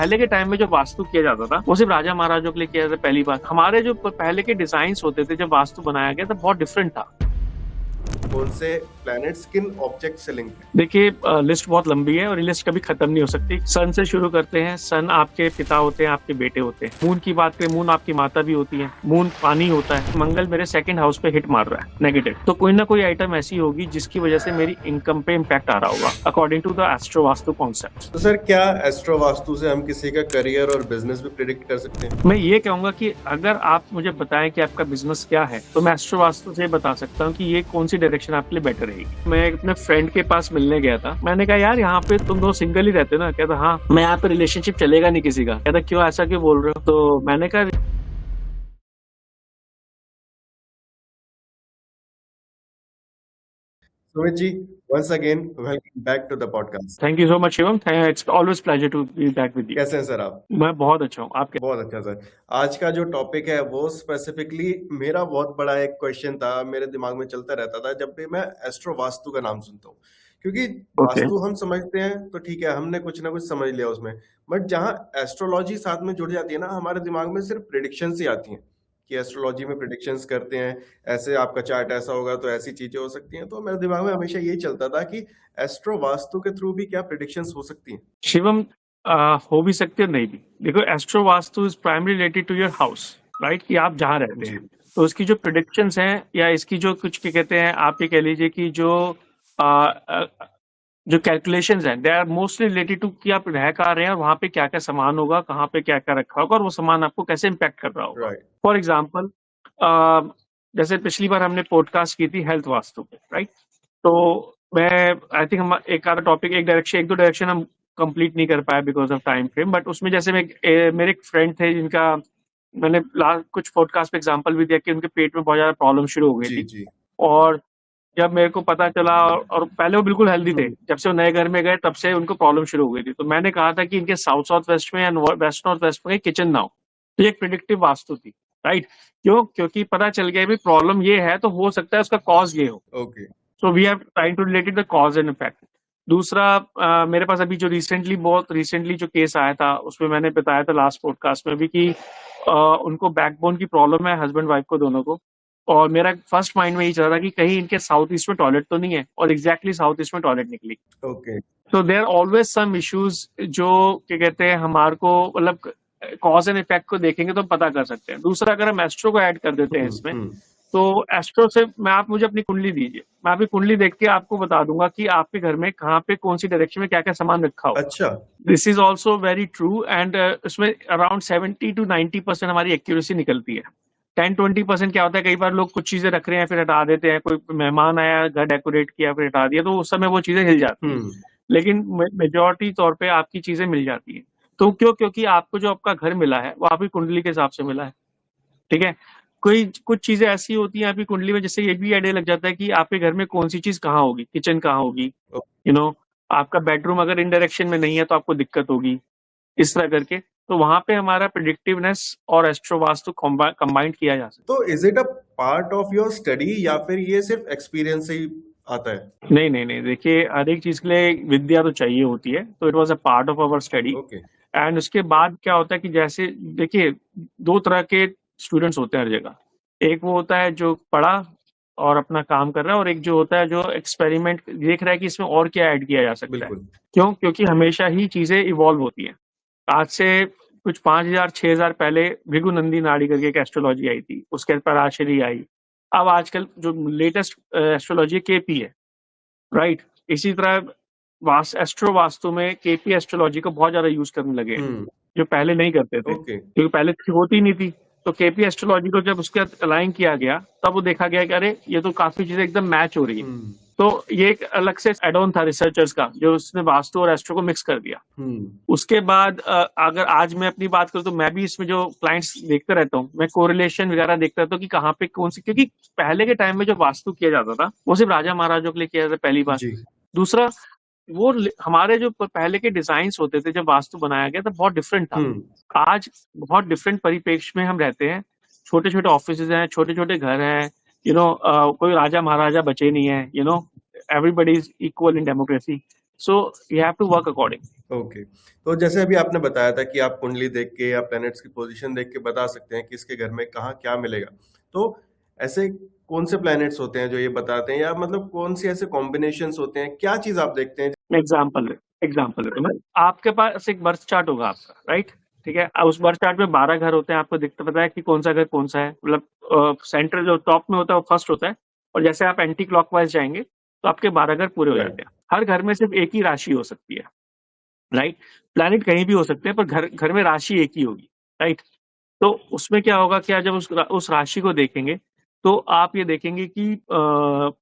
पहले के टाइम में जो वास्तु किया जाता था वो सिर्फ राजा महाराजों के लिए किया जाता था। पहली बार हमारे जो पहले के डिजाइन्स होते थे जब वास्तु बनाया गया था बहुत डिफरेंट था। कौन से प्लैनेट्स किन ऑब्जेक्ट से लिंक है? देखिए लिस्ट बहुत लंबी है और ये लिस्ट कभी खत्म नहीं हो सकती। सन से शुरू करते हैं। सन आपके पिता होते हैं, आपके बेटे होते हैं। मून की बात करें, मून आपकी माता भी होती है। मून पानी होता है। मंगल मेरे सेकंड हाउस पे हिट मार रहा है नेगेटिव, तो कोई ना कोई आइटम ऐसी होगी जिसकी वजह से मेरी इनकम पे इम्पैक्ट आ रहा होगा according to the astro vastu concept. तो सर क्या एस्ट्रो वास्तु से हम किसी का करियर और बिजनेस भी प्रिडिक्ट कर सकते हैं? मैं ये कहूंगा कि अगर आप मुझे बताएं कि आपका बिजनेस क्या है तो मैं एस्ट्रो वास्तु से बता सकता हूँ कि ये कौन सी डायरेक्शन आपके लिए बेटर रहेगी। मैं अपने फ्रेंड के पास मिलने गया था। मैंने कहा यार यहाँ पे तुम दो सिंगल ही रहते ना? कहता हाँ। मैं यहाँ पे रिलेशनशिप चलेगा नहीं किसी का। कहता क्यों, ऐसा क्यों बोल रहे हो? तो मैंने कहा Sumit ji, once again welcome back to the podcast. Thank you so much Shivam. It's always pleasure to be back with you. कैसे हैं सर आप? मैं बहुत अच्छा हूँ। आप बहुत अच्छा सर। आज का जो टॉपिक है वो स्पेसिफिकली मेरा बहुत बड़ा एक क्वेश्चन था, मेरे दिमाग में चलता रहता था जब भी मैं एस्ट्रो वास्तु का नाम सुनता हूँ। क्योंकि वास्तु हम समझते हैं तो ठीक है, हमने कुछ ना कुछ समझ लिया उसमें, बट जहाँ एस्ट्रोलॉजी साथ में जुड़ जाती है ना, हमारे दिमाग में सिर्फ प्रिडिक्शंस ही आती हैं कि एस्ट्रोलॉजी में प्रिडिक्शंस करते हैं, ऐसे आपका चार्ट ऐसा होगा तो ऐसी चीजें हो सकती हैं। तो मेरे दिमाग में हमेशा यही चलता था कि एस्ट्रो वास्तु के थ्रू भी क्या प्रिडिक्शंस हो सकती हैं? शिवम हो भी सकती है और नहीं भी। देखो astro vastu is primary related to your house, right, कि आप जहाँ रहते जी। हैं। तो उसकी जो प्रिडिक्शंस हैं या इसकी जो कुछ क्या कहते हैं, आप ये कह लीजिए कि जो कैलकुलेशंस हैं they are mostly related to कि आप रह कहाँ रहे हैं और वहाँ पे क्या क्या सामान होगा, कहाँ पे क्या क्या रखा होगा और वो सामान आपको कैसे इम्पैक्ट कर रहा होगा। राइट। फॉर एग्जाम्पल जैसे पिछली बार हमने पॉडकास्ट की थी हेल्थ वास्तु पे, राइट। तो मैं आई थिंक हम एक आधा टॉपिक एक दो डायरेक्शन हम कंप्लीट नहीं कर पाए because of time frame. But उसमें जैसे मेरे एक फ्रेंड थे जिनका मैंने कुछ पॉडकास्ट पे एग्जांपल भी दिया कि उनके पेट में बहुत ज्यादा प्रॉब्लम शुरू हो गई जी थी। जी। और जब मेरे को पता चला और पहले वो बिल्कुल हेल्दी थे, जब से वो नए घर में गए तब से उनको प्रॉब्लम शुरू हो गई थी। तो मैंने कहा था कि इनके साउथ साउथ वेस्ट में या वेस्ट नॉर्थ वेस्ट में किचन ना हो। तो ये एक प्रिडिक्टिव वास्तु थी, राइट। क्यों? क्योंकि पता चल गया भी प्रॉब्लम ये है तो हो सकता है उसका कॉज ये हो। Okay. So we have trying to related the cause and effect. दूसरा मेरे पास अभी जो बहुत रिसेंटली जो केस आया था उसमें मैंने बताया था लास्ट पॉडकास्ट में भी कि उनको बैकबोन की प्रॉब्लम है, हस्बैंड वाइफ को दोनों को। और मेरा फर्स्ट माइंड में यही चल रहा था कि कहीं इनके साउथ ईस्ट में टॉयलेट तो नहीं है, और एग्जैक्टली साउथ ईस्ट में टॉयलेट निकली। ओके। तो देयर ऑलवेज सम इश्यूज जो क्या कहते हैं हमारे को मतलब कॉज एंड इफेक्ट को देखेंगे तो हम पता कर सकते हैं। दूसरा अगर हम एस्ट्रो को ऐड कर देते हैं इसमें, तो एस्ट्रो से आप मुझे अपनी कुंडली दीजिए, मैं आपकी कुंडली देख के आपको बता दूंगा कि आपके घर में कहाँ पे कौन सी डायरेक्शन में क्या क्या सामान रखा हो। अच्छा। This is also very true and इसमें अराउंड 70 to 90% हमारी एक्यूरेसी निकलती है। 10-20% क्या होता है, कई बार लोग कुछ चीजें रख रहे हैं फिर हटा देते हैं, कोई मेहमान आया घर डेकोरेट किया फिर हटा दिया, तो उस समय वो चीजें हिल जाती हैं। लेकिन मेजोरिटी तौर पे आपकी चीजें मिल जाती हैं। तो क्योंकि आपको जो आपका घर मिला है वो आपकी कुंडली के हिसाब से मिला है, ठीक है। कुछ चीजें ऐसी होती हैं आपकी कुंडली में जिससे ये भी आइडिया लग जाता है कि आपके घर में कौन सी चीज कहाँ होगी, किचन कहाँ होगी, आपका बेडरूम अगर इन डायरेक्शन में नहीं है तो आपको दिक्कत होगी, इस तरह करके। तो वहां पे हमारा प्रिडिक्टिवनेस और एस्ट्रो वास्तु कंबाइंड किया जा सकता तो is it a part of your study या फिर ये सिर्फ एक्सपीरियंस से ही आता है? है। नहीं, देखिए हर एक चीज के लिए विद्या तो चाहिए होती है, तो it was a part of our study. Okay. And उसके बाद क्या होता है कि जैसे देखिए दो तरह के स्टूडेंट्स होते हैं हर जगह। एक वो होता है जो पढ़ा और अपना काम कर रहा है, और एक जो होता है जो एक्सपेरिमेंट देख रहा है कि इसमें और क्या ऐड किया जा सकता है। बिल्कुल। क्यों? क्योंकि हमेशा ही चीजें इवॉल्व होती हैं। आज से कुछ 5,000-6,000 पहले भृगु नंदी नाड़ी करके एक एस्ट्रोलॉजी आई थी, उसके पराशरी आई। अब आजकल जो लेटेस्ट एस्ट्रोलॉजी केपी है, राइट। इसी तरह एस्ट्रो वास्तु में केपी एस्ट्रोलॉजी को बहुत ज्यादा यूज करने लगे हैं, जो पहले नहीं करते थे, ओके। क्योंकि पहले होती नहीं थी। तो केपी एस्ट्रोलॉजी को जब उसके अलाइन किया गया तब वो देखा गया कि अरे ये तो काफी चीजें एकदम मैच हो रही है। तो ये एक अलग से एड ऑन था रिसर्चर्स का, जो उसने वास्तु और एस्ट्रो को मिक्स कर दिया। उसके बाद अगर आज मैं अपनी बात करूं तो मैं भी इसमें जो क्लाइंट्स देखते रहता हूँ, मैं कोरिलेशन वगैरह देखता रहता हूँ कि कहाँ पे कौन सी, क्योंकि पहले के टाइम में जो वास्तु किया जाता था वो सिर्फ राजा महाराजों के लिए किया जाता था, पहली बार। जी। दूसरा वो हमारे जो पहले के डिजाइन्स होते थे जब वास्तु बनाया गया था बहुत डिफरेंट था। आज बहुत डिफरेंट परिप्रेक्ष्य में हम रहते हैं। छोटे छोटे ऑफिस हैं, छोटे छोटे घर हैं, कोई राजा महाराजा बचे नहीं है, everybody is equal in democracy. So you have to work according. Okay, तो जैसे अभी आपने बताया था कि आप कुंडली देख के या प्लैनेट्स की पोजीशन देख के बता सकते हैं कि इसके घर में कहाँ क्या मिलेगा। तो ऐसे कौन से प्लैनेट्स होते हैं जो ये बताते हैं, या मतलब कौन से ऐसे कॉम्बिनेशंस होते हैं, क्या चीज आप देखते हैं? एग्जाम्पल देता हूँ। आपके पास एक बर्थ चार्ट होगा आपका, राइट? ठीक है, अब उस बर्थ चार्ट में 12 घर होते हैं, आपको दिखता पता है कि कौन सा घर कौन सा है, मतलब सेंटर जो टॉप में होता है वो फर्स्ट होता है, और जैसे आप एंटी क्लॉकवाइज जाएंगे तो आपके 12 घर पूरे हो Right. जाते हैं। हर घर में सिर्फ एक ही राशि हो सकती है, राइट? प्लैनेट कहीं भी हो सकते हैं, पर घर में राशि एक ही होगी, राइट? तो उसमें क्या होगा, क्या जब उस राशि को देखेंगे तो आप ये देखेंगे कि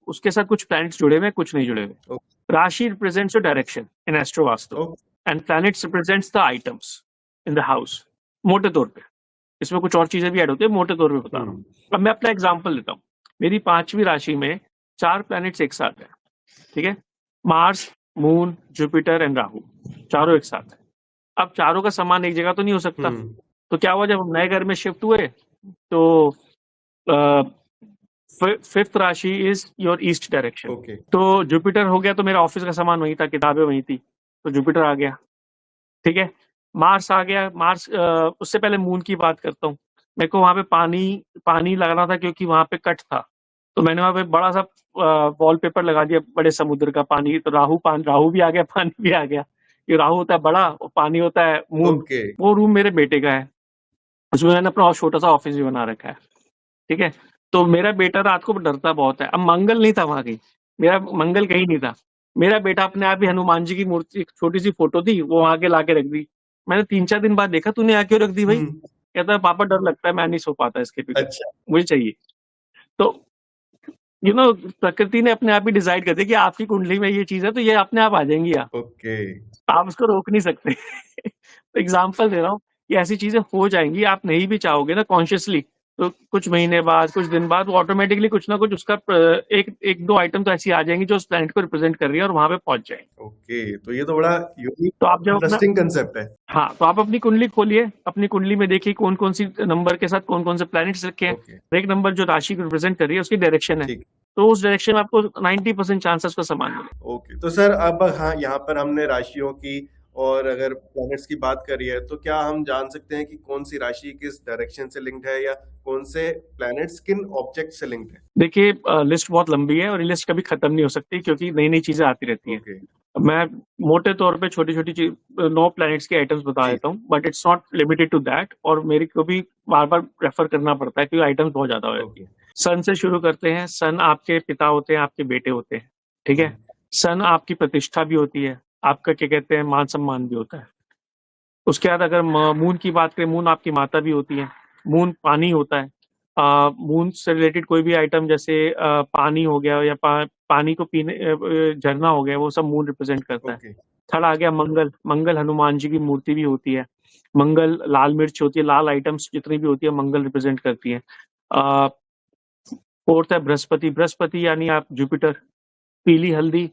उसके साथ कुछ प्लैनेट्स जुड़े हुए हैं, कुछ नहीं जुड़े हुए। राशि represents the direction in astro vastu, and planets represents the items in the house, मोटे तौर पे। इसमें कुछ और चीजें भी ऐड होती है, मोटे तौर पे बता रहा हूँ। अब मैं अपना एग्जांपल लेता हूँ। मेरी 5वीं राशि में 4 प्लैनेट्स एक साथ हैं, ठीक है? Mars, moon, Jupiter and Rahu, चारों एक साथ है। अब चारों का समान एक जगह तो नहीं हो सकता। तो क्या हुआ, जब हम नए घर में शिफ्ट हुए तो फिफ्थ राशि is your east direction. Okay, तो जुपिटर हो गया, तो मेरा ऑफिस का सामान वहीं था, किताबें वहीं थी, तो जुपिटर आ गया, ठीक है? मार्स आ गया। मार्स उससे पहले मून की बात करता हूँ। मेरे को वहां पे पानी लगाना था, क्योंकि वहां पे कट था, तो मैंने वहां पे बड़ा सा वॉलपेपर लगा दिया, बड़े समुद्र का पानी। तो राहु भी आ गया, पानी भी आ गया। ये राहु होता है बड़ा और पानी होता है मून। ओके, वो रूम मेरे बेटे का है, उसमें मैंने अपना छोटा सा ऑफिस भी बना रखा है, ठीक है? तो मेरा बेटा रात को डरता बहुत है। अब मंगल नहीं था वहां कहीं, मेरा मंगल कहीं नहीं था। मेरा बेटा अपने आप ही हनुमान जी की मूर्ति, एक छोटी सी फोटो थी, वो आके लाके रख दी। मैंने 3-4 दिन बाद देखा, तूने आके रख दी भाई? कहता है पापा डर लगता है, मैं नहीं सो पाता इसके पीछे, अच्छा, मुझे चाहिए। तो प्रकृति ने अपने आप ही डिसाइड कर दिया कि आपकी कुंडली में ये चीज है, तो ये अपने आप आ जाएंगी। ओके, आप उसको रोक नहीं सकते। तो एग्जाम्पल दे रहा हूँ कि ऐसी चीजें हो जाएंगी, आप नहीं भी चाहोगे ना कॉन्शियसली, तो कुछ महीने बाद, कुछ दिन बाद, वो ऑटोमेटिकली कुछ ना कुछ उसका एक दो आइटम तो ऐसी आ जाएंगी जो उस प्लैनेट को रिप्रेजेंट कर रही है, और वहां पे पहुंच जाएंगे। ओके, तो ये तो बड़ा यूनिक, तो आप जब इंटरेस्टिंग कंसेप्ट है। हाँ, तो आप अपनी कुंडली खोलिए, अपनी कुंडली में देखिए कौन कौन सी नंबर के साथ कौन कौन से प्लैनेट्स रखे हैं। ओके, एक नंबर जो राशि को रिप्रेजेंट कर रही है उसकी डायरेक्शन है, ठीक, तो उस डायरेक्शन में आपको 90% चांस है उसका समान मिले। ओके। तो सर अब हाँ, यहाँ पर हमने राशियों की और अगर प्लैनेट्स की बात करी है, तो क्या हम जान सकते हैं कि कौन सी राशि किस डायरेक्शन से लिंक्ड है, या कौन से प्लैनेट्स किन ऑब्जेक्ट से लिंक्ड है? देखिए, लिस्ट बहुत लंबी है और ये लिस्ट कभी खत्म नहीं हो सकती, क्योंकि नई नई चीजें आती रहती हैं। ओके, मैं मोटे तौर पे छोटी छोटी 9 प्लैनेट्स के आइटम्स बता जी, देता हूँ, but it's not limited to that, और मेरे को भी बार बार रेफर करना पड़ता है क्योंकि आइटम्स बहुत ज्यादा हो जाती ओके, है। सन से शुरू करते हैं। सन आपके पिता होते हैं, आपके बेटे होते हैं, ठीक है? सन आपकी प्रतिष्ठा भी होती है, आपका क्या कहते हैं, मान सम्मान भी होता है। उसके बाद अगर मून की बात करें, मून आपकी माता भी होती है। मून पानी होता है। मून से रिलेटेड कोई भी आइटम, जैसे पानी हो गया, या पानी को पीने, झरना हो गया, वो सब मून रिप्रेजेंट करता है। ओके, थर्ड आ गया मंगल। मंगल हनुमान जी की मूर्ति भी होती है। मंगल लाल मिर्च होती है, लाल आइटम्स जितनी भी होती है मंगल रिप्रेजेंट करती है। फोर्थ है बृहस्पति। बृहस्पति यानी आप जुपिटर, पीली हल्दी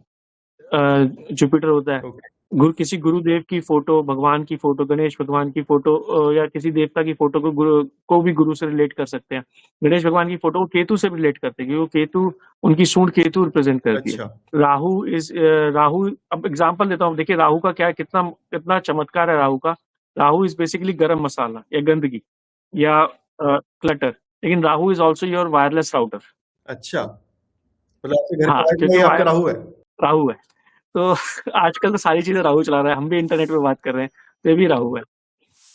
जुपिटर होता है। ओके, किसी गुरुदेव की फोटो, भगवान की फोटो, गणेश भगवान की फोटो, या किसी देवता की फोटो को भी गुरु से रिलेट कर सकते हैं। गणेश भगवान की फोटो को केतु से रिलेट करते हैं, क्योंकि वो केतु, उनकी सूंड केतु रिप्रेजेंट करती है। अच्छा, राहु, अब एग्जांपल देता हूँ। देखिए राहु का क्या, कितना कितना चमत्कार है राहु का। राहु इज बेसिकली गरम मसाला या गंदगी या क्लटर, लेकिन Rahu is also your wireless router. अच्छा, मतलब आपके घर हाँ, के में क्योंकि ही आपका राहु है? राहु है। तो आजकल तो सारी चीजें राहु चला रहा है, हम भी इंटरनेट पे बात कर रहे हैं, तो ये भी राहु है।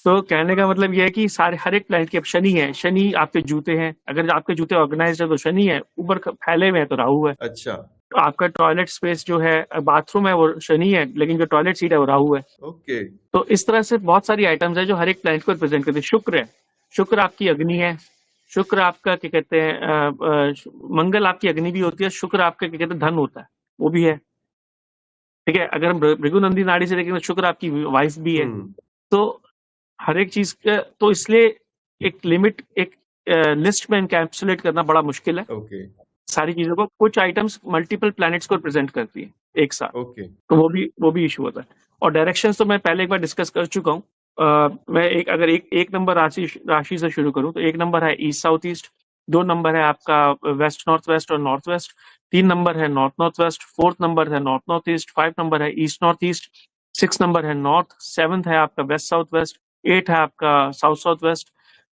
तो कहने का मतलब ये है कि सारे हर एक प्लैनेट के, शनि है, शनि आपके जूते हैं, अगर आपके जूते ऑर्गेनाइज है तो शनि है, ऊपर फैले हुए हैं तो राहु है। अच्छा, तो आपका टॉयलेट स्पेस जो है, बाथरूम है, वो शनि है, लेकिन जो टॉयलेट सीट है वो राहु है। ओके, तो इस तरह से बहुत सारी आइटम्स है जो हर एक प्लैनेट को रिप्रेजेंट करती है। शुक्र है, शुक्र आपकी अग्नि है। शुक्र आपका क्या कहते हैं, मंगल आपकी अग्नि भी होती है। शुक्र आपका क्या कहते हैं, धन होता है, वो भी है, ठीक है? अगर हम भृगुनंदी नाड़ी से देखें तो शुक्र आपकी वाइफ भी है। तो हर एक चीज का, तो इसलिए एक लिमिट, एक लिस्ट में इनकैप्सुलेट करना बड़ा मुश्किल है ओके, सारी चीजों को। कुछ आइटम्स मल्टीपल प्लैनेट्स को रिप्रेजेंट करती है एक साथ, ओके, तो वो भी इशू होता है। और डायरेक्शंस तो मैं पहले एक बार डिस्कस कर चुका हूँ। मैं एक नंबर राशि से शुरू करूं, तो एक नंबर है ईस्ट साउथ ईस्ट, 2 नंबर है आपका वेस्ट नॉर्थ वेस्ट और नॉर्थ वेस्ट, 3 नंबर है north north waste, 4th number है नॉर्थ नॉर्थ ईस्ट, 5 नंबर है ईस्ट नॉर्थ ईस्ट, 6 नंबर है नॉर्थ, 7th है आपका वेस्ट साउथ वेस्ट, 8 है आपका साउथ साउथ वेस्ट,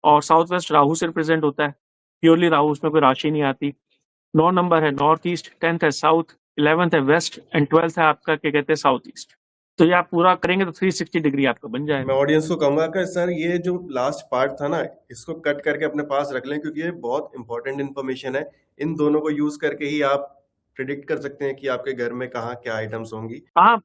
और साउथ वेस्ट राहु से रिप्रेजेंट होता है, प्योरली राहु, उसमें कोई राशि नहीं आती। 9 नंबर है नॉर्थ ईस्ट, 10th है साउथ, 11th है वेस्ट एंड 12th है आपका क्या कहते हैं साउथ ईस्ट। तो ये आप पूरा करेंगे तो 360 डिग्री आपका बन मैं जाएगा। ऑडियंस को कहूंगा कि सर ये जो लास्ट पार्ट था ना, इसको कट करके अपने पास रख लें, क्योंकि ये बहुत इंपॉर्टेंट इन्फॉर्मेशन है। इन दोनों को यूज करके ही आप प्रिडिक्ट कर सकते हैं कि आपके घर में कहाँ क्या आइटम्स होंगी। हाँ,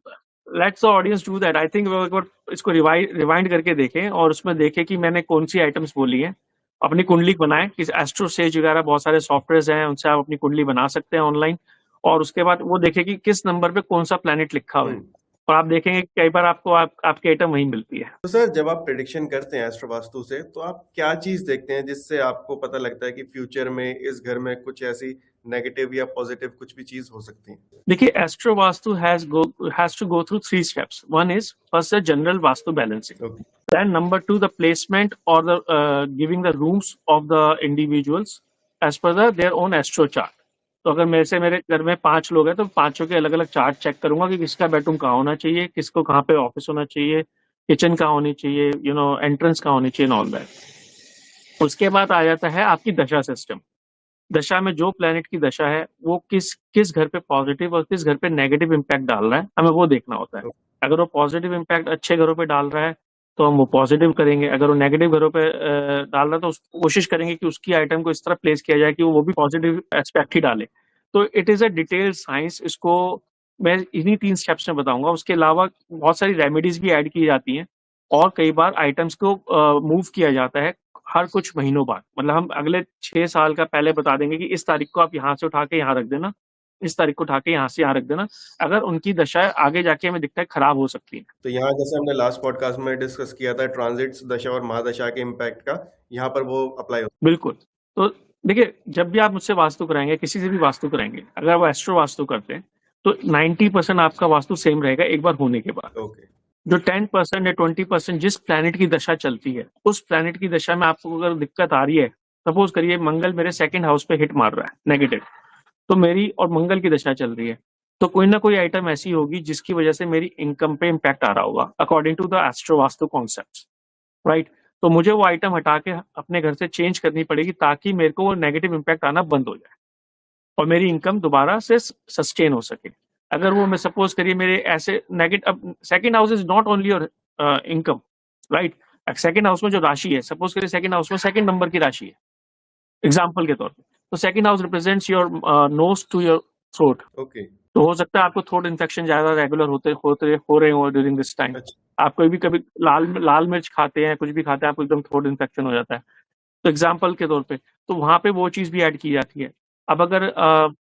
let's the audience do that. I think वो एक बार इसको रिवाइंड करके देखें और उसमें देखें कि मैंने कौन सी आइटम्स बोली हैं, अपनी कुंडली बनाएं। कि एस्ट्रो सेज वगैरह बहुत सारे सॉफ्टवेयर हैं, उनसे आप अपनी कुंडली बना सकते हैं ऑनलाइन, और उसके बाद वो देखें कि किस नंबर पे कौन सा प्लैनेट लिखा हुआ है, और आप देखेंगे कि कई बार आपको आपकी आइटम वहीं मिलती है। तो सर जब आप प्रिडिक्शन करते हैं एस्ट्रो वास्तु से, तो आप क्या चीज देखते हैं जिससे आपको पता लगता है कि फ्यूचर में इस घर में कुछ ऐसी नेगेटिव या पॉजिटिव कुछ भी चीज हो सकती है? देखिए, astro vastu has to go through 3 steps. One is first the general vastu balancing. Okay. Then number 2, the placement or the giving the rooms of the individuals as per their own astro chart. तो अगर मेरे घर में 5 लोग हैं तो पांचों के अलग अलग चार्ट चेक करूंगा कि किसका बेडरूम कहाँ होना चाहिए, किसको कहाँ पे ऑफिस होना चाहिए, किचन कहाँ होनी चाहिए, एंट्रेंस कहाँ होनी चाहिए, ऑल दैट। उसके बाद आ जाता है आपकी दशा सिस्टम। दशा में जो प्लेनेट की दशा है वो किस घर पे पॉजिटिव और किस घर पे नेगेटिव इम्पैक्ट डाल रहा है, हमें वो देखना होता है। अगर वो पॉजिटिव इम्पैक्ट अच्छे घरों पे डाल रहा है तो हम वो पॉजिटिव करेंगे, अगर वो नेगेटिव घरों पे डाल रहा है तो कोशिश करेंगे कि उसकी आइटम को इस तरह प्लेस किया जाए कि वो भी पॉजिटिव एस्पेक्ट ही डाले। तो it is a detail science. इसको मैं इन्हीं 3 स्टेप्स में बताऊंगा। उसके अलावा बहुत सारी रेमेडीज भी ऐड की जाती हैं, और कई बार आइटम्स को मूव किया जाता है हर कुछ महीनों बाद। मतलब हम अगले 6 साल का पहले बता देंगे कि इस तारीख को आप यहाँ से उठा के यहाँ रख देना, इस तारीख को उठा के यहाँ से यहाँ रख देना, अगर उनकी दशा आगे जाके हमें दिखता है खराब हो सकती है। तो यहाँ जैसे हमने लास्ट पॉडकास्ट में डिस्कस किया था ट्रांजिट्स, दशा और महादशा के इम्पैक्ट का, यहाँ पर वो अप्लाई होता बिल्कुल। तो देखिए, जब भी आप मुझसे वास्तु कराएंगे, किसी से भी वास्तु कराएंगे, अगर वो एस्ट्रो वास्तु करते हैं तो 90% आपका वास्तु सेम रहेगा एक बार होने के बाद। है। ओके। जो 10% या 20% जिस प्लैनेट की दशा चलती है, उस प्लैनेट की दशा में आपको अगर दिक्कत आ रही है, सपोज करिए मंगल मेरे 2nd हाउस पे हिट मार रहा है नेगेटिव, तो मेरी और मंगल की दशा चल रही है, तो कोई ना कोई आइटम ऐसी होगी जिसकी वजह से मेरी इनकम पे इम्पैक्ट आ रहा होगा according to the astro vastu concept, right. तो मुझे वो आइटम हटा के अपने घर से चेंज करनी पड़ेगी ताकि मेरे को वो नेगेटिव इम्पैक्ट आना बंद हो जाए और मेरी इनकम दोबारा से सस्टेन हो सके। अगर वो मैं सपोज करिए मेरे ऐसे नेगेटिव, अब 2nd house is not only your income, right. 2nd house में जो राशि है, सपोज करिए 2nd हाउस में 2nd नंबर की राशि है एग्जाम्पल के तौर पे, तो 2nd house represents your nose to your throat. Okay. तो हो सकता है आपको थ्रोट इन्फेक्शन ज्यादा रेगुलर हो रहे हो ड्यूरिंग दिस टाइम। अच्छा। आप कोई भी कभी लाल मिर्च खाते हैं, कुछ भी खाते हैं, आपको एकदम थ्रोट इन्फेक्शन हो जाता है, तो एग्जाम्पल के तौर पे, तो वहां पे वो चीज भी ऐड की जाती है। अब अगर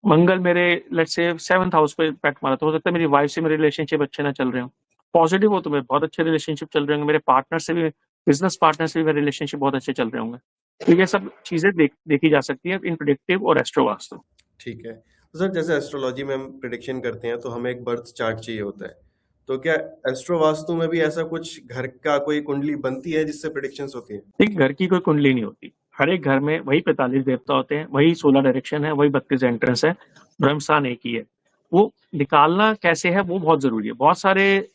मंगल मेरे लेट्स से 7th हाउस पे इम्पैक्ट मारा, तो हो सकता है मेरी वाइफ से मेरे रिलेशनशिप अच्छे ना चल रहे हो। पॉजिटिव हो तो मेरे बहुत अच्छे रिलेशनशिप चल रहे होंगे, मेरे पार्टनर से भी, बिजनेस पार्टनर से भी मेरे रिलेशनशिप बहुत अच्छे चल रहे होंगे। तो ये सब चीजें देखी जा सकती है इन प्रेडिक्टिव और एस्ट्रो वास्तु। ठीक है। तो सर जैसे एस्ट्रोलॉजी में हम प्रिडिक्शन करते हैं तो हमें एक बर्थ चार्ट चाहिए होता है, तो क्या एस्ट्रो वास्तु में भी ऐसा कुछ घर का कोई कुंडली बनती है जिससे प्रिडिक्शंस होती हैं? एक घर की कोई कुंडली नहीं होती। हर एक घर में वही 45 देवता होते हैं, वही 16 डायरेक्शन है, वही 32 एंट्रेंस है, ब्रह्मस्थान एक ही है। वो निकालना कैसे है वो बहुत जरूरी है। बहुत सारे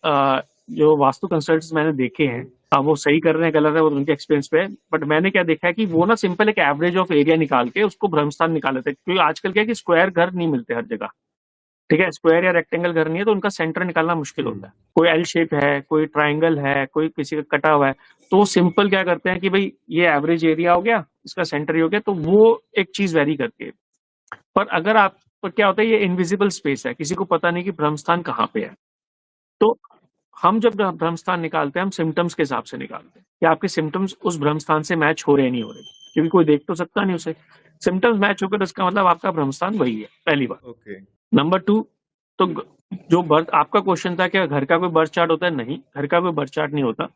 जो वास्तु कंसल्टेंट्स मैंने देखे हैं, वो सही कर रहे हैं गलत है वो उनके एक्सपीरियंस पे है, बट मैंने क्या देखा है कि वो ना सिंपल एक एवरेज ऑफ एरिया निकाल के उसको ब्रह्मस्थान निकाल लेते हैं। क्योंकि आजकल क्या है कि स्क्वायर घर नहीं मिलते हर जगह, ठीक है, स्क्वायर या रेक्टेंगल घर नहीं है, तो उनका सेंटर निकालना मुश्किल होता है। कोई एल शेप है, कोई ट्राइंगल है, कोई किसी का कटा हुआ है, तो वो सिंपल क्या करते हैं कि भाई ये एवरेज एरिया हो गया, इसका सेंटर ही हो गया, तो वो एक चीज वेरी करती है। पर अगर आप पर क्या होता है, ये इनविजिबल स्पेस है, किसी को पता नहीं कि ब्रह्मस्थान कहाँ पे है। तो हम जब ब्रह्मस्थान निकालते हैं, हम सिम्टम्स के हिसाब से निकालते हैं कि आपके सिम्टम्स उस ब्रह्मस्थान से मैच हो रहे नहीं हो रहे, क्योंकि कोई देख तो सकता नहीं उसे। सिम्टम्स मैच होकर इसका मतलब आपका ब्रह्मस्थान वही है, पहली बात। ओके। नंबर 2, तो जो बर्थ, आपका क्वेश्चन था कि घर का कोई बर्थ चार्ट होता है, नहीं, घर का कोई बर्थ चार्ट नहीं होता।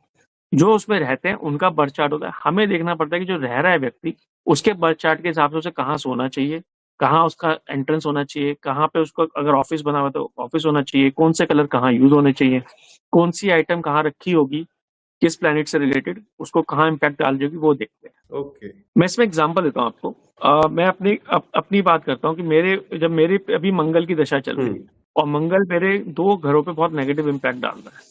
जो उसमें रहते हैं उनका बर्थ चार्ट होता है। हमें देखना पड़ता है कि जो रह रहा है व्यक्ति, उसके बर्थ चार्ट के हिसाब से उसे कहाँ सोना चाहिए, कहाँ उसका एंट्रेंस होना चाहिए, कहाँ पे उसको अगर ऑफिस बना हुआ तो ऑफिस होना चाहिए, कौन से कलर कहाँ यूज होने चाहिए, कौन सी आइटम कहाँ रखी होगी, किस प्लैनेट से रिलेटेड, उसको कहाँ इम्पैक्ट डाल जाएगी, वो देखते हैं। ओके। मैं इसमें एग्जांपल देता हूँ आपको। मैं अपनी बात करता हूँ कि जब मेरे अभी मंगल की दशा चल रही है और मंगल मेरे 2 घरों पे बहुत नेगेटिव इम्पैक्ट डाल रहा है।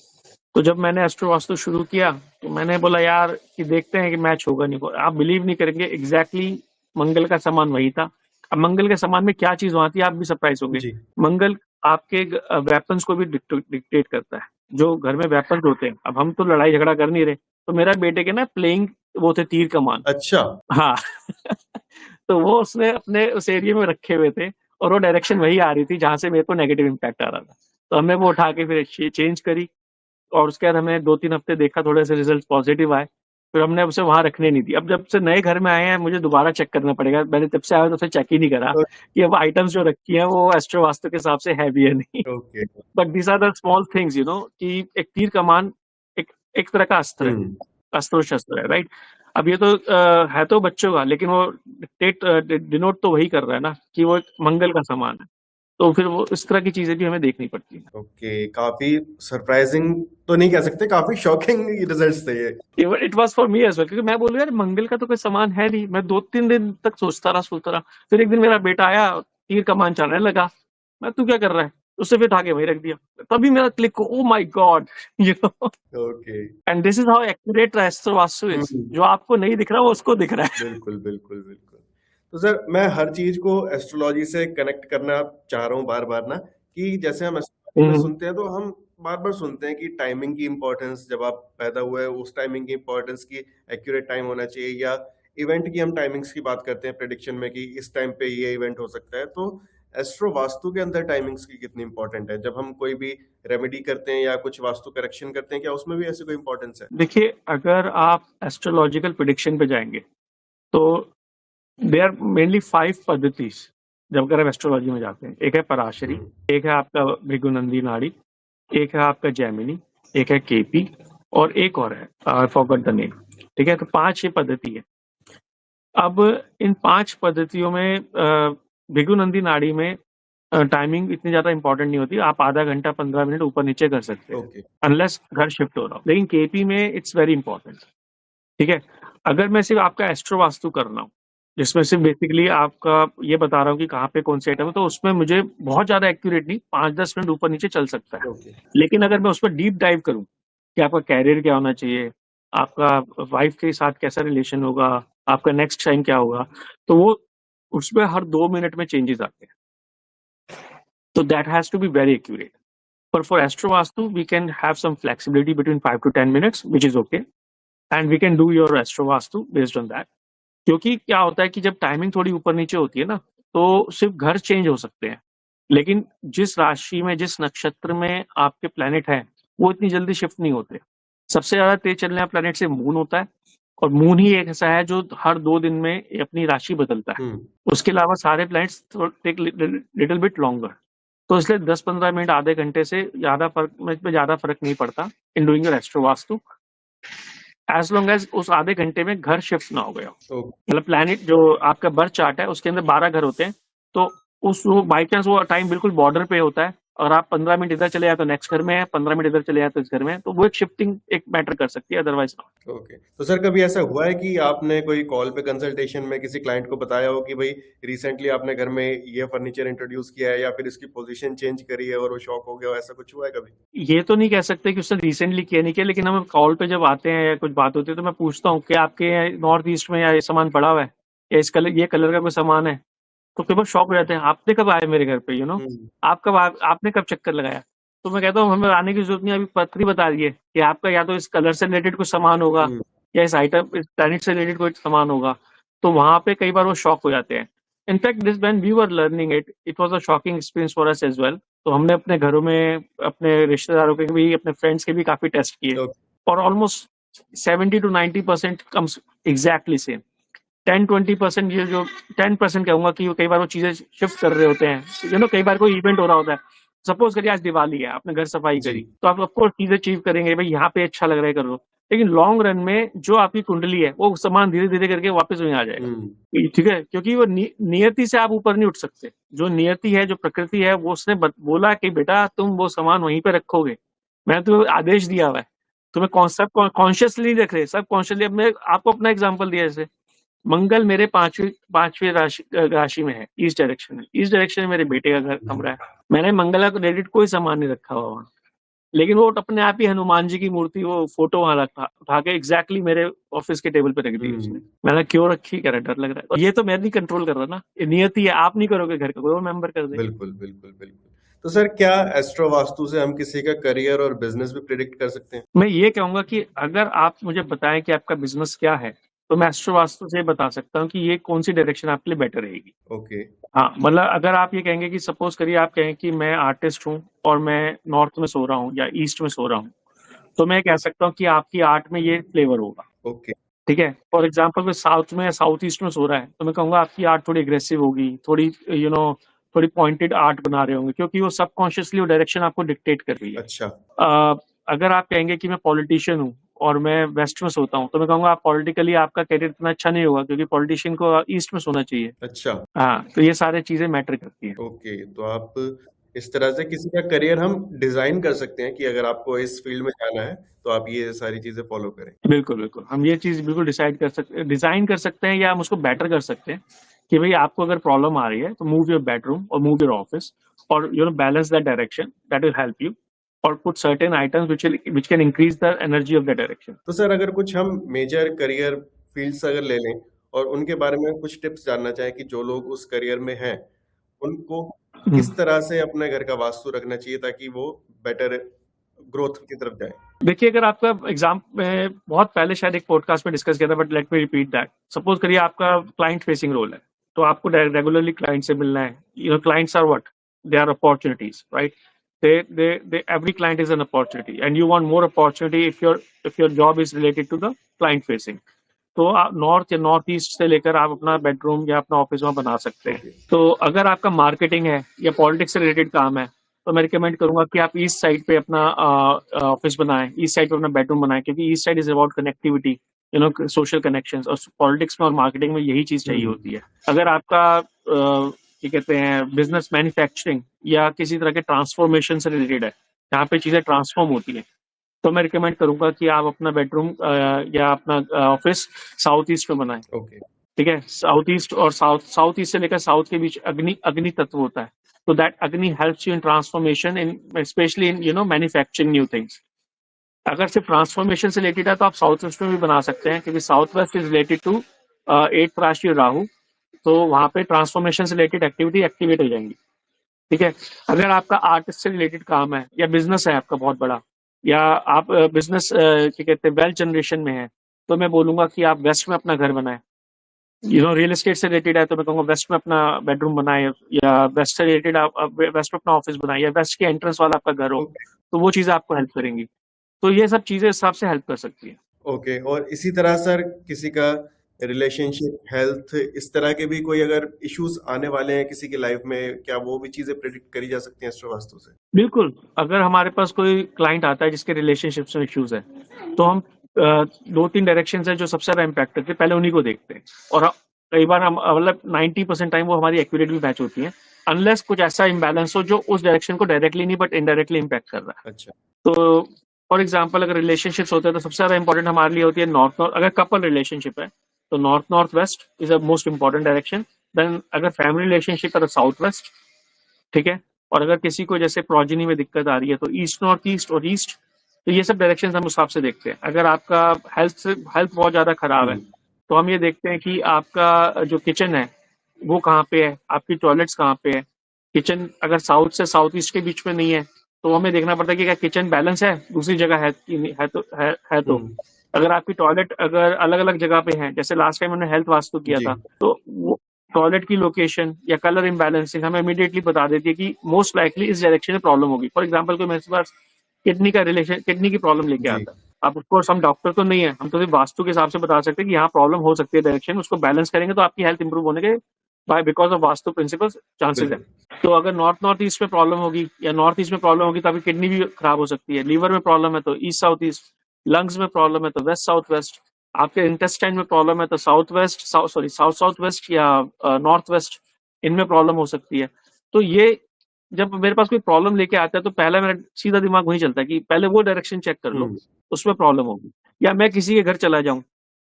तो जब मैंने एस्ट्रो वास्तु शुरू किया तो मैंने बोला यार कि देखते हैं कि मैच होगा नहीं होगा। आप बिलीव नहीं करेंगे, एग्जैक्टली मंगल का सामान वही था। अब मंगल के सामान में क्या चीज वहां थी, आप भी सरप्राइज होंगे। जी। मंगल आपके वेपन्स को भी डिक्टेट करता है, जो घर में वेपन्स होते हैं। अब हम तो लड़ाई झगड़ा कर नहीं रहे, तो मेरा बेटे के ना प्लेइंग वो थे तीर कमान। अच्छा। हाँ तो वो उसने अपने उस एरिया में रखे हुए थे और वो डायरेक्शन वही आ रही थी जहां से मेरे को नेगेटिव इम्पैक्ट आ रहा था। तो हमने वो उठा के फिर चेंज करी और उसके बाद हमने 2-3 हफ्ते देखा, थोड़े से रिजल्ट पॉजिटिव आए, फिर हमने उसे वहां रखने नहीं दी। अब जब से नए घर में आए हैं मुझे दोबारा चेक करना पड़ेगा। मैंने जब से आया तो उसे चेक ही नहीं करा कि अब आइटम्स जो रखी हैं वो एस्ट्रो वास्तु के हिसाब से है भी या नहीं। Okay. But these are the small things कि एक तीर कमान एक तरह का अस्त्र है, अस्त्र शस्त्र है, राइट। अब ये तो है तो बच्चों का, लेकिन वो डिनोट तो वही कर रहा है ना कि वो एक मंगल का सामान है। तो फिर वो इस तरह की चीजें भी हमें देखनी पड़ती है। ओके, काफी सरप्राइजिंग तो नहीं कह सकते, काफी शॉकिंग रिजल्ट्स थे ये। It was for me as well, क्योंकि मैं बोलूं यार मंगल का तो कोई सामान है नहीं। मैं 2-3 दिन तक सोचता रहा। फिर एक दिन मेरा बेटा आया, तीर कमान चलाने लगा। मैं तू क्या कर रहा है, उससे फिर उठा के वही रख दिया। तभी मेरा click, oh my God okay. And this is how accurate astro vastu is. जो आपको नहीं दिख रहा वो उसको दिख रहा है। बिल्कुल बिल्कुल बिल्कुल। तो सर मैं हर चीज को एस्ट्रोलॉजी से कनेक्ट करना चाह रहा हूँ बार बार ना, कि जैसे हम एस्ट्रोलॉजी में सुनते हैं तो हम बार बार सुनते हैं कि टाइमिंग की इंपॉर्टेंस, जब आप पैदा हुए उस टाइमिंग की इंपॉर्टेंस की एक्यूरेट टाइम होना चाहिए, या इवेंट की हम टाइमिंग्स की बात करते हैं प्रेडिक्शन में कि इस टाइम पे ये इवेंट हो सकता है। तो एस्ट्रो वास्तु के अंदर टाइमिंग्स की कितनी इंपॉर्टेंट है जब हम कोई भी रेमेडी करते हैं या कुछ वास्तु करेक्शन करते हैं, क्या उसमें भी ऐसी कोई इंपॉर्टेंस है? देखिए, अगर आप एस्ट्रोलॉजिकल प्रेडिक्शन पे जाएंगे तो देयर आर मेनली 5 पद्धतिस जब अगर आप एस्ट्रोलॉजी में जाते हैं। एक है पराशरी, एक है आपका भृगुनंदी नाड़ी, एक है आपका जैमिनी, एक है केपी और एक और है, आई फॉरगॉट द नेम। ठीक है, तो 5 ये पद्धति है। अब इन 5 पद्धतियों में भृगुनंदी नाड़ी में टाइमिंग इतनी ज्यादा इंपॉर्टेंट नहीं होती। आप आधा घंटा 15 मिनट ऊपर नीचे कर सकते हैं, अनलेस घर शिफ्ट हो रहा हो। लेकिन केपी में इट्स वेरी इंपॉर्टेंट। ठीक है, अगर मैं सिर्फ आपका एस्ट्रो वास्तु कर रहा हूँ, जिसमें सिर्फ बेसिकली आपका ये बता रहा हूँ कि कहाँ पे कौन से आइटम है, तो उसमें मुझे बहुत ज्यादा एक्यूरेट नहीं, 5-10 मिनट ऊपर नीचे चल सकता है। लेकिन अगर मैं उस पर डीप डाइव करूँ कि आपका कैरियर क्या होना चाहिए, आपका वाइफ के साथ कैसा रिलेशन होगा, आपका नेक्स्ट टाइम क्या होगा, तो वो उसमें हर 2 मिनट में चेंजेस आते हैं। तो that has to be very accurate. But for Astro Vastu, we can have some flexibility between 5 to 10 minutes, which is okay. And we can do your Astro Vastu based on that. क्योंकि क्या होता है कि जब timing थोड़ी ऊपर नीचे होती है ना, तो सिर्फ घर चेंज हो सकते हैं, लेकिन जिस राशि में, जिस नक्षत्र में आपके प्लैनेट हैं, वो इतनी जल्दी शिफ्ट नहीं होते। सबसे ज्यादा तेज चलने वाला प्लैनेट से मून होता है, और मून ही एक ऐसा है जो हर 2 दिन में अपनी राशि बदलता है। उसके अलावा सारे planets take little bit longer. तो इसलिए 10-15 मिनट, आधे घंटे से ज्यादा फर्क नहीं पड़ता in doing your astro vastu, as long as उस आधे घंटे में घर शिफ्ट ना हो गया। मतलब प्लैनेट जो आपका बर्थ चार्ट है उसके अंदर 12 घर होते हैं, तो उस बाई चांस वो टाइम बिल्कुल बॉर्डर पे होता है, और आप 15 मिनट इधर चले जाए तो नेक्स्ट घर में है, 15 मिनट इधर चले जाए तो इस घर में है, तो वो एक शिफ्टिंग एक मैटर कर सकती है, अदरवाइज नॉट। ओके। तो सर कभी ऐसा हुआ है कि आपने कोई कॉल पे कंसल्टेशन में किसी क्लाइंट को बताया हो कि भाई रिसेंटली आपने घर में ये फर्नीचर इंट्रोड्यूस किया है या फिर इसकी पोजीशन चेंज करी है और वो शॉक हो गया हो, ऐसा कुछ हुआ है कभी? ये तो नहीं कह सकते कि उसने रिसेंटली किया नहीं किया, लेकिन हम कॉल पे जब आते हैं या कुछ बात होती है तो मैं पूछता हूँ कि आपके नॉर्थ ईस्ट में या ये सामान पड़ा हुआ है, या इस कलर, ये कलर का कोई सामान है, तो कई बार शॉक हो जाते हैं, आपने कब आए मेरे घर पे, आपने कब चक्कर लगाया। तो मैं कहता हूँ हमें आने की जरूरत नहीं, अभी पत्री बता दिए कि आपका या तो इस कलर से रिलेटेड कुछ सामान होगा या इस आइटम, इस प्लैनेट से रिलेटेड कोई सामान होगा। तो वहां पे कई बार वो शॉक हो जाते हैं। In fact this when we were learning it was a shocking experience for us as well. तो हमने अपने घरों में, अपने रिश्तेदारों के भी, अपने फ्रेंड्स के भी काफी टेस्ट किए, और almost 70 to 90% comes exactly same. 10-20% ये जो 10% कहूंगा कि कई बार वो चीजें शिफ्ट कर रहे होते हैं। कई बार कोई इवेंट हो रहा होता है, सपोज करिए आज दिवाली है, आपने घर सफाई करी, तो आप ऑफकोर्स चीजें अचीव करेंगे, भाई यहाँ पे अच्छा लग रहा है, कर लो। लेकिन लॉन्ग रन में जो आपकी कुंडली है वो सामान धीरे धीरे करके वापस वहीं आ जाएगा। ठीक है, क्योंकि वो नियति से आप ऊपर नहीं उठ सकते। जो नियति है, जो प्रकृति है, वो उसने बोला कि बेटा तुम वो सामान वहीं पे रखोगे, मैंने तो आदेश दिया हुआ है। तुम्हें कॉन्सेप्ट कॉन्शियसली रख रहे, सब कॉन्शियसली। अब मैं आपको अपना एग्जांपल दिया, जैसे मंगल मेरे पांचवी राशि में है, ईस्ट डायरेक्शन में। ईस्ट डायरेक्शन में मेरे बेटे का घर कमरा है। मैंने मंगला को क्रेडिट कोई सामान नहीं रखा हुआ वहाँ, लेकिन वो अपने आप ही हनुमान जी की मूर्ति, वो फोटो वहां रखा, उठा के एग्जैक्टली मेरे ऑफिस के टेबल पे रख दी उसने। मैंने क्यों रखी, कह रहा डर लग रहा है। और ये तो मैं नहीं कंट्रोल कर रहा ना, ये नियति है, आप नहीं करोगे, घर का कोई और मेंबर कर देगा। बिल्कुल बिल्कुल बिल्कुल। तो सर, क्या एस्ट्रो वास्तु से हम किसी का करियर और बिजनेस भी प्रिडिक्ट कर सकते हैं? मैं ये कहूंगा कि अगर आप मुझे बताएं कि आपका बिजनेस क्या है, तो मैं एस्ट्रो वास्तु से बता सकता हूँ कि ये कौन सी डायरेक्शन आपके लिए बेटर रहेगी। ओके। हाँ, मतलब अगर आप ये कहेंगे कि सपोज करिए आप कहें कि मैं आर्टिस्ट हूँ और मैं नॉर्थ में सो रहा हूँ या ईस्ट में सो रहा हूँ, तो मैं कह सकता हूँ कि आपकी आर्ट में ये फ्लेवर होगा। ओके। ठीक है, फॉर एग्जाम्पल कोई साउथ में या साउथ ईस्ट में सो रहा है, तो मैं कहूंगा आपकी आर्ट थोड़ी एग्रेसिव होगी, थोड़ी थोड़ी पॉइंटेड आर्ट बना रहे होंगे, क्योंकि वो सबकॉन्शियसली वो डायरेक्शन आपको डिक्टेट कर रही है। अच्छा। अगर आप कहेंगे कि मैं पॉलिटिशियन हूँ और मैं वेस्ट में सोता हूँ, तो मैं कहूंगा आप पॉलिटिकली आपका करियर इतना अच्छा नहीं होगा, क्योंकि पॉलिटिशियन को ईस्ट में सोना चाहिए। अच्छा। हाँ, तो ये सारी चीजें मैटर करती हैं। ओके, तो आप इस तरह से किसी का करियर हम डिजाइन कर सकते हैं कि अगर आपको इस फील्ड में जाना है तो आप ये सारी चीजें फॉलो करें। बिल्कुल बिल्कुल, हम ये चीज बिल्कुल डिजाइन कर सकते हैं, या हम उसको बेटर कर सकते हैं कि भाई आपको अगर प्रॉब्लम आ रही है तो मूव योर बेडरूम और मूव योर ऑफिस, और balance that direction, that will help you, और put certain items which can increase the energy of the direction. तो सर, अगर कुछ हम मेजर करियर फील्ड्स अगर ले लें और उनके बारे में कुछ टिप्स जानना चाहें कि जो लोग उस करियर में हैं, उनको किस तरह से अपने घर का वास्तु रखना चाहिए ताकि वो बेटर ग्रोथ की तरफ जाए? देखिए, अगर आपका एग्जाम में बहुत पहले शायद एक पॉडकास्ट में डिस्कस किया था, but let me repeat that. Suppose करिए आपका क्लाइंट फेसिंग रोल है, तो आपको रेगुलरली क्लाइंट से मिलना है। Clients are what, they are opportunities, right? they every client is an opportunity, and you want more opportunity if your job is related to the client facing. तो आप north या north east से लेकर आप अपना बेडरूम या अपना office में बना सकते हैं। तो अगर आपका मार्केटिंग है या पॉलिटिक्स से रिलेटेड काम है, तो मैं रिकमेंड करूंगा कि आप ईस्ट साइड पे अपना ऑफिस बनाएं, ईस्ट साइड पे अपना बेडरूम बनाएं, क्योंकि east side is about connectivity, social connections, और पॉलिटिक्स में और मार्केटिंग में यही चीज चाहिए होती है। अगर आपका क्या कहते हैं बिजनेस मैन्युफैक्चरिंग या किसी तरह के ट्रांसफॉर्मेशन से रिलेटेड है, जहाँ पे चीजें ट्रांसफॉर्म होती हैं, तो मैं रिकमेंड करूंगा कि आप अपना बेडरूम या अपना ऑफिस साउथ ईस्ट में बनाएं। ओके। ठीक है, साउथ ईस्ट और साउथ ईस्ट से लेकर साउथ के बीच अग्नि तत्व होता है, तो दैट अग्नि helps you in transformation, in specially in manufacturing new things. अगर सिर्फ ट्रांसफॉर्मेशन से रिलेटेड है तो आप साउथ वेस्ट में भी बना सकते हैं, क्योंकि south west is related to 8th राशि राहु, तो वहां पे ट्रांसफॉर्मेशन से रिलेटेड एक्टिविटी एक्टिवेट हो जाएंगी। ठीक है, अगर आपका आर्टिस्ट से रिलेटेड काम है या बिजनेस है आपका बहुत बड़ा, या आप बिजनेस क्या कहते हैं वेल्थ जनरेशन में है, तो मैं बोलूंगा कि आप वेस्ट में अपना घर बनाएं। रियल एस्टेट से रिलेटेड है तो मैं कहूँगा वेस्ट में अपना बेडरूम बनाए, या वेस्ट से रिलेटेड आप वेस्ट में अपना ऑफिस बनाए, या वेस्ट के एंट्रेंस वाला आपका घर हो, तो वो चीजें आपको हेल्प करेंगी। तो ये सब चीजें हिसाब से हेल्प कर सकती है। ओके, और इसी तरह सर, किसी का रिलेशनशिप, हेल्थ, इस तरह के भी कोई अगर इश्यूज आने वाले हैं किसी की लाइफ में, क्या वो भी चीजें प्रेडिक्ट करी जा सकती हैं एस्ट्रो वास्तु से? बिल्कुल, अगर हमारे पास कोई क्लाइंट आता है जिसके रिलेशनशिप में इश्यूज है, तो हम 2-3 डायरेक्शन है जो सबसे ज्यादा इम्पैक्ट करते हैं, पहले उन्हीं को देखते हैं। और कई बार हम मतलब 90% टाइम वो हमारी एक्यूरेट भी मैच होती है, अनलेस कुछ ऐसा इम्बैलेंस हो जो उस डायरेक्शन को डायरेक्टली नहीं बट इनडायरेक्टली इम्पैक्ट कर रहा है। अच्छा। तो फॉर एग्जाम्पल, अगर रिलेशनशिप्स होते हैं तो सबसे ज्यादा इंपॉर्टेंट हमारे लिए होती है नॉर्थ नॉर्थ। अगर कपल रिलेशनशिप है तो north north west is the most important direction. Then अगर फैमिली रिलेशनशिप है तो साउथ वेस्ट। ठीक है, और अगर किसी को जैसे प्रोजेनी में दिक्कत आ रही है तो ईस्ट नॉर्थ ईस्ट और ईस्ट। तो ये सब डायरेक्शन हम उस हिसाब से देखते हैं। अगर आपका हेल्थ बहुत ज्यादा खराब है तो हम ये देखते हैं कि आपका जो किचन है वो कहाँ पे है, आपकी टॉयलेट्स कहाँ पे है। किचन अगर साउथ से साउथ ईस्ट के बीच में नहीं है तो हमें देखना पड़ता है कि क्या किचन बैलेंस है, दूसरी जगह है कि नहीं, है तो अगर आपकी टॉयलेट अगर अलग अलग जगह पे है, जैसे लास्ट टाइम हमने हेल्थ वास्तु किया जी। था, तो वो टॉयलेट की लोकेशन या कलर इम्बैलेंसिंग हमें इमीडिएटली बता देती है कि मोस्ट लाइकली इस डायरेक्शन में प्रॉब्लम होगी। फॉर एग्जाम्पल, कोई मेरे पास किडनी की प्रॉब्लम लेके जी। आता है, अब ऑफकोर्स हम डॉक्टर तो नहीं है, हम तो सिर्फ वास्तु के हिसाब से बता सकते हैं कि यहाँ प्रॉब्लम हो सकती है डायरेक्शन, उसको बैलेंस करेंगे तो आपकी हेल्थ इंप्रूव होने के by because of vastu principles chances है। तो अगर नॉर्थ ईस्ट में प्रॉब्लम होगी या नॉर्थ ईस्ट में प्रॉब्लम होगी तो आपकी किडनी भी खराब हो सकती है। लीवर में प्रॉब्लम है तो ईस्ट साउथ ईस्ट, लंग्स में प्रॉब्लम है तो वेस्ट साउथ वेस्ट, आपके इंटेस्टाइन में प्रॉब्लम है तो साउथ साउथ वेस्ट या नॉर्थ वेस्ट, इनमें प्रॉब्लम हो सकती है। तो ये जब मेरे पास कोई प्रॉब्लम लेके आता है तो पहला मेरा सीधा दिमाग वही चलता है कि पहले वो डायरेक्शन चेक कर लो, उसमें प्रॉब्लम होगी, या मैं किसी के घर चला जाऊं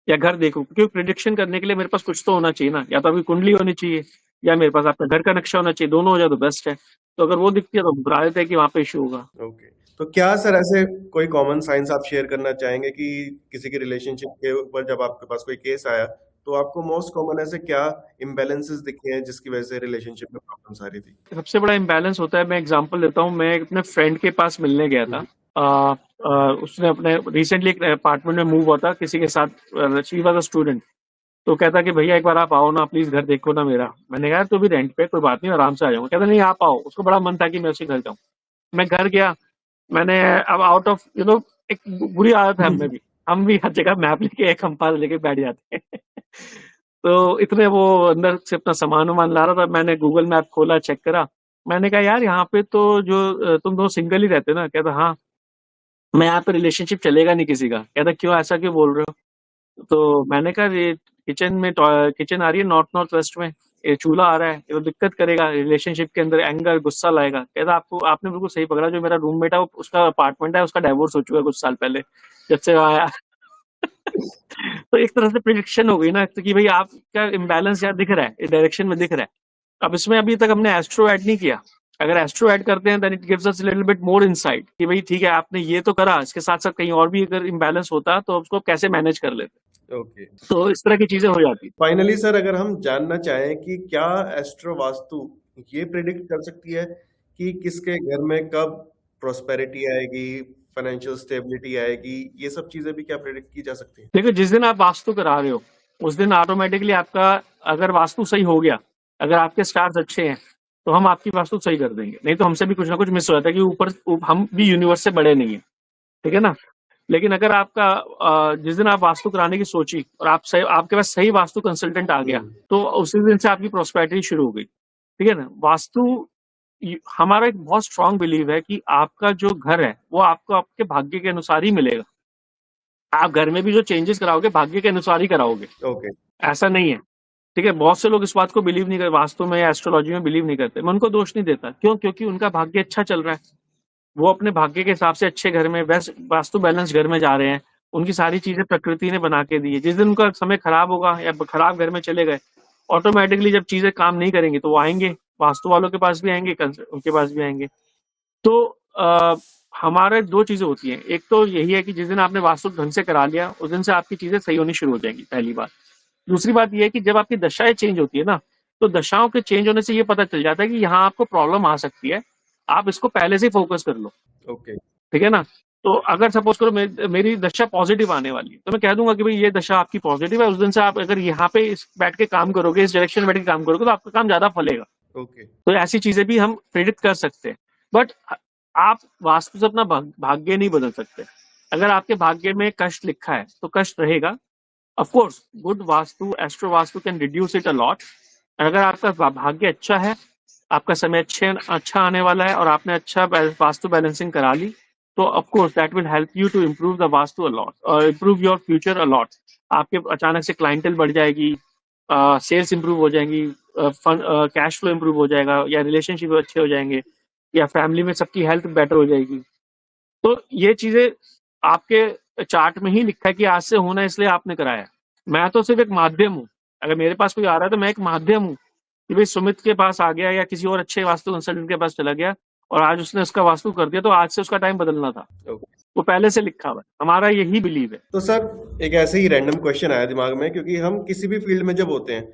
या घर देखूं, क्योंकि प्रिडिक्शन करने के लिए मेरे पास कुछ तो होना चाहिए ना, या तो अभी कुंडली होनी चाहिए या मेरे पास आपका घर का नक्शा होना चाहिए, दोनों हो जाए तो बेस्ट है। तो अगर वो दिखती है तो घबरा देते हैं कि वहां पे इशू होगा। ओके, तो क्या सर ऐसे कोई कॉमन साइंस आप शेयर करना चाहेंगे कि किसी के रिलेशनशिप के ऊपर जब आपके पास कोई केस आया तो आपको मोस्ट कॉमन ऐसे क्या इम्बैलेंसेस दिखे हैं जिसकी वजह से रिलेशनशिप में प्रॉब्लम्स आ रही थी? सबसे बड़ा इम्बैलेंस होता है, मैं एग्जांपल देता हूँ, मैं अपने फ्रेंड के पास मिलने गया था। उसने अपने रिसेंटली एक अपार्टमेंट में मूव हुआ था किसी के साथ, शी वाज अ स्टूडेंट। तो कहता कि भैया एक बार आप आओ ना प्लीज, घर देखो ना मेरा। मैंने कहा तो भी रेंट पे, कोई बात नहीं, आराम से आ जाऊंगा। कहता नहीं आप आओ। उसको बड़ा मन था कि मैं उसके घर जाऊं। मैं घर गया। मैंने अब आउट ऑफ एक बुरी आदत है हमें भी, हम भी हर जगह मैप लेके एक कंपास लेके बैठ जाते हैं। तो इतने वो अंदर से अपना सामान वामान ला रहा था, मैंने गूगल मैप खोला, चेक करा। मैंने कहा यार यहाँ पे तो जो तुम दो सिंगल ही रहते ना। कहता हाँ, मैं यहाँ पे रिलेशनशिप चलेगा नहीं किसी का। कहता क्यों, ऐसा क्यों बोल रहे हो? तो मैंने कहा ये किचन आ रही है नॉर्थ नॉर्थ वेस्ट में, ये चूल्हा आ रहा है, ये तो दिक्कत करेगा रिलेशनशिप के अंदर, एंगर गुस्सा लाएगा। कहता आपने बिल्कुल सही पकड़ा, जो मेरा रूममेट है उसका अपार्टमेंट है, उसका डाइवोर्स हो चुका है कुछ साल पहले, जब से आया। तो एक तरह से प्रिडिक्शन हो गई ना, तो कि भाई आपका इम्बैलेंस यार दिख रहा है, इस डायरेक्शन में दिख रहा है। अब इसमें अभी तक हमने एस्ट्रो ऐड नहीं किया। अगर एस्ट्रो ऐड करते हैं then it gives us little bit more insight कि भाई ठीक है आपने ये तो करा, इसके साथ साथ कहीं और भी अगर इम्बैलेंस होता तो उसको कैसे मैनेज कर लेते। ओके, तो इस तरह की चीजें हो जाती। फाइनली सर अगर हम जानना चाहें कि क्या एस्ट्रो वास्तु ये प्रिडिक्ट कर सकती है कि किसके घर में कब प्रोस्पेरिटी आएगी, फाइनेंशियल स्टेबिलिटी आएगी, ये सब चीजें भी क्या प्रिडिक्ट की जा सकती हैं? देखो जिस दिन आप वास्तु करा रहे हो उस दिन ऑटोमेटिकली आपका, अगर वास्तु सही हो गया, अगर आपके स्टार्स अच्छे हैं तो हम आपकी वास्तु सही कर देंगे। नहीं तो हमसे भी कुछ ना कुछ मिस हो जाता है कि हम भी यूनिवर्स से बड़े नहीं है, ठीक है ना। लेकिन अगर आपका जिस दिन आप वास्तु कराने की सोची और आपके पास सही वास्तु कंसल्टेंट आ गया तो उसी दिन से आपकी प्रोस्पेरिटी शुरू हो गई, ठीक है ना। वास्तु हमारा एक बहुत स्ट्रांग बिलीव है कि आपका जो घर है वो आपको आपके भाग्य के अनुसार ही मिलेगा। आप घर में भी जो चेंजेस कराओगे भाग्य के अनुसार ही कराओगे, ओके, ऐसा नहीं है, ठीक है। बहुत से लोग इस बात को बिलीव नहीं करते, वास्तु में या एस्ट्रोलॉजी में बिलीव नहीं करते। मैं उनको दोष नहीं देता, क्यों? क्योंकि उनका भाग्य अच्छा चल रहा है, वो अपने भाग्य के हिसाब से अच्छे घर में, वास्तु बैलेंस घर में जा रहे हैं, उनकी सारी चीजें प्रकृति ने बना के दी है। जिस दिन उनका समय खराब होगा या खराब घर में चले गए, ऑटोमेटिकली जब चीजें काम नहीं करेंगी तो वो आएंगे, वास्तु वालों के पास भी आएंगे, उनके पास भी आएंगे। तो हमारे दो चीजें होती हैं, एक तो यही है कि जिस दिन आपने वास्तु ढंग से करा लिया उस दिन से आपकी चीजें सही होनी शुरू हो जाएंगी, पहली बात। दूसरी बात यह है कि जब आपकी दशाएं चेंज होती है ना, तो दशाओं के चेंज होने से ये पता चल जाता है कि यहाँ आपको प्रॉब्लम आ सकती है, आप इसको पहले से फोकस कर लो, ओके, ठीक है ना। तो अगर सपोज करो मेरी दशा पॉजिटिव आने वाली है तो मैं कह दूंगा कि भाई ये दशा आपकी पॉजिटिव है, उस दिन से आप अगर यहाँ पे बैठ के काम करोगे, इस डायरेक्शन में बैठ के काम करोगे तो आपका काम ज्यादा फलेगा। ओके, तो ऐसी चीजें भी हम प्रेडिक्ट कर सकते हैं, बट आप वास्तु से अपना भाग्य नहीं बदल सकते। अगर आपके भाग्य में कष्ट लिखा है तो कष्ट रहेगा। Of course good vastu, astro vastu can reduce it a lot. अगर आपका भाग्य अच्छा है, आपका समय अच्छा आने वाला है और आपने अच्छा वास्तु बैलेंसिंग करा ली, तो of course that will help you to improve the vastu a lot और improve your future a lot. आपके अचानक से क्लाइंटल बढ़ जाएगी, सेल्स इंप्रूव हो जाएंगी, कैश फ्लो इंप्रूव हो जाएगा, या रिलेशनशिप अच्छे हो जाएंगे, या फैमिली में सबकी हेल्थ बेटर हो जाएगी। तो ये चीजें आपके चार्ट में ही लिखा है कि आज से होना है, इसलिए आपने कराया। मैं तो सिर्फ एक माध्यम हूँ। अगर मेरे पास कोई आ रहा है तो मैं एक माध्यम हूँ कि भाई सुमित के पास आ गया या किसी और अच्छे वास्तु कंसल्टेंट के पास चला गया और आज उसने उसका वास्तु कर दिया, तो आज से उसका टाइम बदलना था, ओके। वो पहले से लिखा हुआ है। हमारा यही बिलीव है। तो सर एक ऐसे ही रैंडम क्वेश्चन आया दिमाग में, क्योंकि हम किसी भी फील्ड में जब होते हैं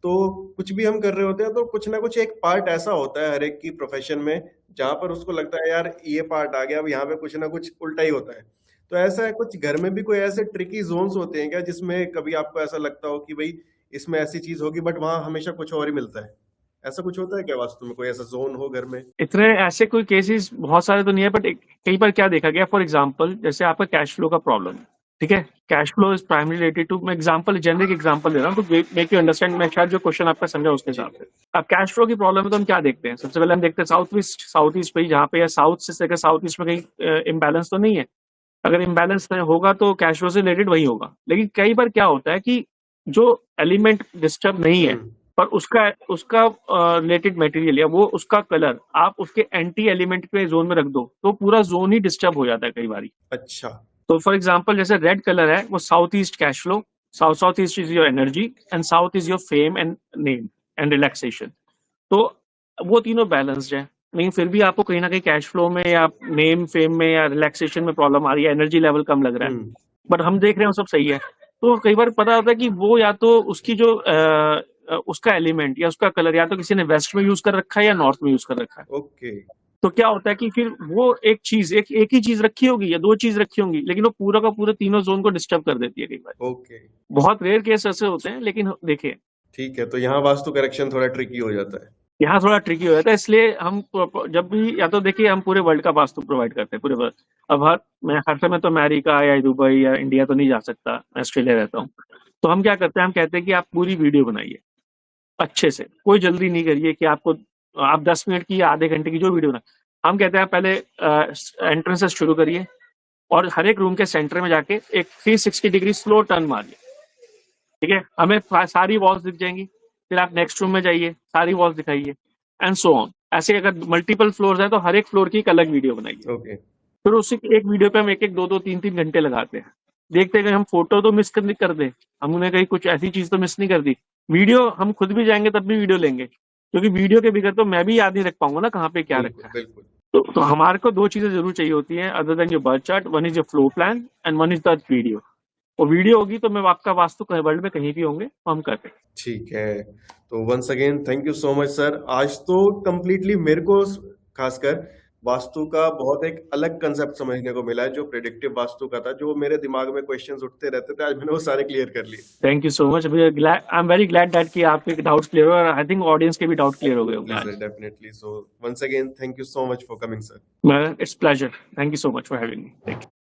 तो कुछ भी हम कर रहे होते हैं तो कुछ ना कुछ एक पार्ट ऐसा होता है हर एक की प्रोफेशन में जहां पर उसको लगता है यार ये पार्ट आ गया, अब यहाँ पे कुछ ना कुछ उल्टा ही होता है। तो ऐसा है कुछ घर में भी कोई ऐसे ट्रिकी जोन्स होते हैं क्या जिसमें कभी आपको ऐसा लगता हो कि भाई इसमें ऐसी चीज होगी बट वहां हमेशा कुछ और ही मिलता है? ऐसा कुछ होता है क्या वास्तु में, कोई ऐसा जोन हो घर में? इतने ऐसे कोई केसेस बहुत सारे तो नहीं है, बट कई बार क्या देखा गया, फॉर एग्जांपल जैसे आपका कैश फ्लो का प्रॉब्लम है, ठीक है। Cash flow is primary related to, मैं एग्जांपल जेनरिक एग्जांपल दे रहा हूँ तो मेक यू अंडरस्टैंड, मैं शायद जो क्वेश्चन आपका समझा उसके हिसाब से। अब कैश फ्लो की प्रॉब्लम है तो हम क्या देखते हैं, सबसे पहले हम देखते हैं साउथ ईस्ट पे, जहाँ पे या साउथ से साउथ ईस्ट में कहीं इम्बैलेंस तो नहीं है। अगर इम्बैलेंस होगा तो कैश फ्लो से रिलेटेड वही होगा। लेकिन कई बार क्या होता है कि जो एलिमेंट डिस्टर्ब नहीं है पर उसका उसका रिलेटेड मटेरियल या वो उसका कलर आप उसके एंटी एलिमेंट पे जोन में रख दो तो पूरा जोन ही डिस्टर्ब हो जाता है कई बारी। अच्छा। तो फॉर एग्जांपल जैसे रेड कलर है वो south east cash flow, south east is your energy and south is your fame and name and relaxation. तो वो तीनों बैलेंस्ड है, लेकिन फिर भी आपको कहीं ना कहीं कैश फ्लो में या नेम फेम में या रिलैक्सेशन में प्रॉब्लम आ रही है, एनर्जी लेवल कम लग रहा है, बट हम देख रहे हैं वो सब सही है। तो कई बार पता होता है कि वो या तो उसकी जो उसका एलिमेंट या उसका कलर या तो किसी ने वेस्ट में यूज कर रखा है या नॉर्थ में यूज कर रखा है। ओके। तो क्या होता है कि फिर वो एक चीज एक ही चीज रखी होगी या दो चीज रखी होंगी, लेकिन वो पूरा का पूरा तीनों जोन को डिस्टर्ब कर देती है कई बार। ओके। बहुत रेयर केस ऐसे होते हैं, लेकिन देखिए ठीक है, तो यहाँ वास्तु करेक्शन थोड़ा ट्रिकी हो जाता है। यहाँ थोड़ा ट्रिकी हो जाता है, इसलिए हम जब भी या तो देखिए हम पूरे वर्ल्ड का वास्तु प्रोवाइड करते हैं पूरे वर्ल्ड। अब मैं हर समय तो अमेरिका या दुबई या इंडिया तो नहीं जा सकता, मैं ऑस्ट्रेलिया रहता हूँ। तो हम क्या करते हैं, हम कहते हैं कि आप पूरी वीडियो बनाइए अच्छे से, कोई जल्दी नहीं करिए कि आप 10 मिनट की या आधे घंटे की जो वीडियो बना। हम कहते हैं पहले एंट्रेंस से शुरू करिए और हर एक रूम के सेंटर में जाके एक 360 डिग्री स्लो टर्न मारिए, ठीक है। हमें सारी वॉल्स दिख जाएंगी, फिर आप नेक्स्ट रूम में जाइए, सारी वॉल्स दिखाइए एंड सो ऑन। ऐसे अगर मल्टीपल फ्लोर्स है तो हर एक फ्लोर की एक अलग वीडियो बनाइए। ओके। फिर उसी एक वीडियो पे हम एक दो 3 घंटे लगाते हैं, देखते हैं कि हम फोटो तो मिस कर दे, हमने कहीं कुछ ऐसी चीज तो मिस नहीं कर दी। वीडियो हम खुद भी जाएंगे तब भी वीडियो लेंगे, क्योंकि वीडियो के बगैर तो मैं भी याद नहीं रख पाऊंगा ना कहाँ पे क्या रखा है। बिल्कुल। तो हमारे को दो चीजें जरूर चाहिए होती हैं other than your birth chart. One is your flow plan and one is the video. और वीडियो होगी तो मैं आपका वास्तु वर्ल्ड में कहीं भी होंगे तो हम करते हैं। ठीक है, तो once again thank you so much sir. आज तो कंप्लीटली मेरे को खासकर वास्तु का बहुत एक अलग कंसेप्ट समझने को मिला है, जो प्रेडिक्टिव वास्तु का था, जो मेरे दिमाग में क्वेश्चंस उठते रहते थे, आज मैंने वो सारे क्लियर कर लिए। Thank you so much. I am very glad that कि आपके डाउट्स क्लियर हो और आई थिंक ऑडियंस के भी डाउट क्लियर हो गए होंगे आज। Definitely. So once again thank you so much for coming sir. It's pleasure. Thank you so much for having me. Thank you.